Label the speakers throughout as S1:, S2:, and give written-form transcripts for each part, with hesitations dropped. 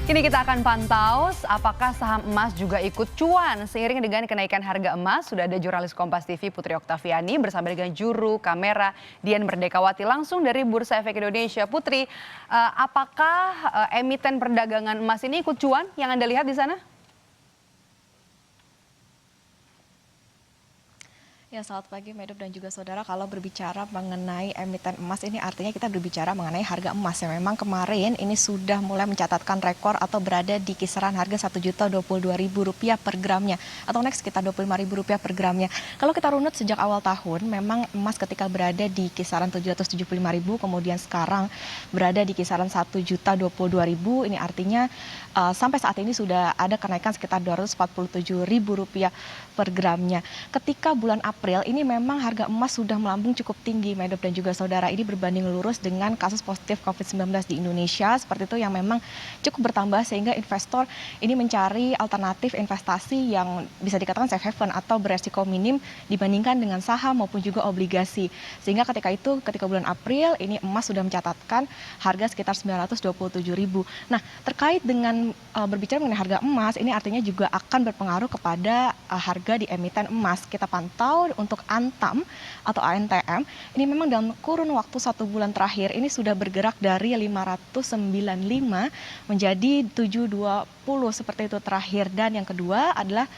S1: Kini kita akan pantau apakah saham emas juga ikut cuan. Seiring dengan kenaikan harga emas, sudah ada jurnalis Kompas TV Putri Oktaviani bersama dengan juru kamera Dian Merdekawati langsung dari Bursa Efek Indonesia. Putri, apakah emiten perdagangan emas ini ikut cuan yang Anda lihat di sana?
S2: Ya, selamat pagi Medop dan juga saudara. Kalau berbicara mengenai emiten emas ini artinya kita berbicara mengenai harga emas yang memang kemarin ini sudah mulai mencatatkan rekor atau berada di kisaran harga Rp1.022.000 per gramnya atau naik sekitar Rp25.000 per gramnya. Kalau kita runut sejak awal tahun memang emas ketika berada di kisaran Rp775.000 kemudian sekarang berada di kisaran Rp1.022.000, ini artinya sampai saat ini sudah ada kenaikan sekitar Rp247.000 per gramnya. Ketika bulan April ini memang harga emas sudah melambung cukup tinggi, Medop dan juga saudara. Ini berbanding lurus dengan kasus positif COVID-19 di Indonesia seperti itu yang memang cukup bertambah sehingga investor ini mencari alternatif investasi yang bisa dikatakan safe haven atau beresiko minim dibandingkan dengan saham maupun juga obligasi. Sehingga ketika bulan April ini emas sudah mencatatkan harga sekitar Rp927.000. Nah, terkait dengan berbicara mengenai harga emas, ini artinya juga akan berpengaruh kepada harga di emiten emas. Kita pantau untuk Antam atau ANTM, ini memang dalam kurun waktu 1 bulan terakhir ini sudah bergerak dari 595 menjadi 720 seperti itu terakhir. Dan yang kedua adalah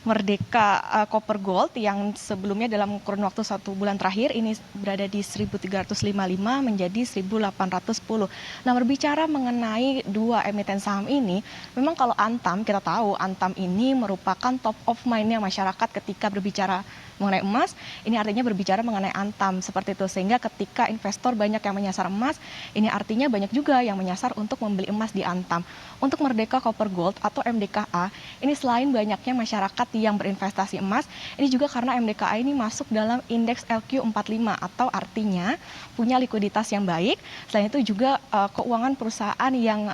S2: Merdeka Copper Gold yang sebelumnya dalam kurun waktu 1 bulan terakhir ini berada di 1.355 menjadi 1.810. Nah, berbicara mengenai dua emiten saham ini, memang kalau Antam kita tahu Antam ini merupakan top of mind-nya masyarakat ketika berbicara mengenai emas, ini artinya berbicara mengenai Antam seperti itu. Sehingga ketika investor banyak yang menyasar emas, ini artinya banyak juga yang menyasar untuk membeli emas di Antam. Untuk Merdeka Copper Gold atau MDKA, ini selain banyaknya masyarakat yang berinvestasi emas, ini juga karena MDKA ini masuk dalam indeks LQ45 atau artinya punya likuiditas yang baik. Selain itu juga keuangan perusahaan yang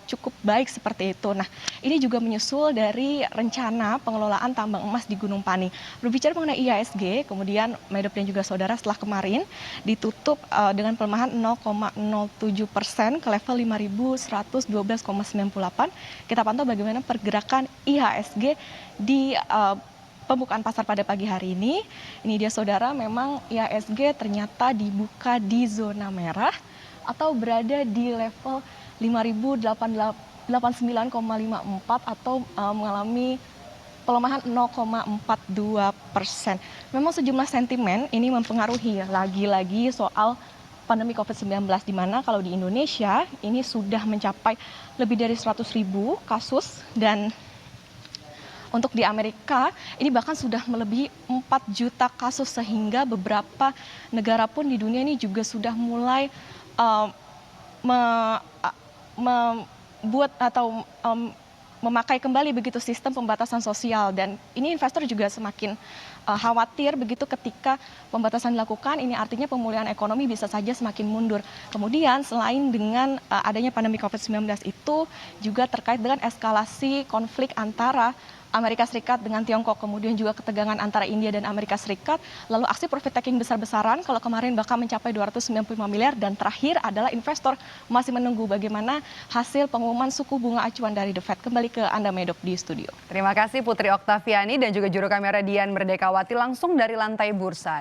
S2: cukup baik seperti itu. Nah, ini juga menyusul dari rencana pengelolaan tambang emas di Gunung Pani. Berbicara mengenai IHSG, kemudian Medop dan juga saudara setelah kemarin ditutup dengan pelemahan 0,07% ke level 5.112,98. Kita pantau bagaimana pergerakan IHSG di pembukaan pasar pada pagi hari ini. Ini dia saudara, memang IHSG ternyata dibuka di zona merah atau berada di level 5.089,54 atau mengalami pelemahan 0,42%. Memang sejumlah sentimen ini mempengaruhi lagi-lagi soal pandemi COVID-19, di mana kalau di Indonesia ini sudah mencapai lebih dari 100.000 kasus dan untuk di Amerika ini bahkan sudah melebihi 4 juta kasus, sehingga beberapa negara pun di dunia ini juga sudah mulai membuat atau memakai kembali begitu sistem pembatasan sosial. Dan ini investor juga semakin khawatir begitu ketika pembatasan dilakukan, ini artinya pemulihan ekonomi bisa saja semakin mundur. Kemudian selain dengan adanya pandemi COVID-19 itu juga terkait dengan eskalasi konflik antara Amerika Serikat dengan Tiongkok, kemudian juga ketegangan antara India dan Amerika Serikat, lalu aksi profit taking besar-besaran kalau kemarin bahkan mencapai 295 miliar, dan terakhir adalah investor masih menunggu bagaimana hasil pengumuman suku bunga acuan dari The Fed. Kembali ke Anda Medop di studio.
S1: Terima kasih Putri Oktaviani dan juga juru kamera Dian Merdekawati langsung dari lantai bursa.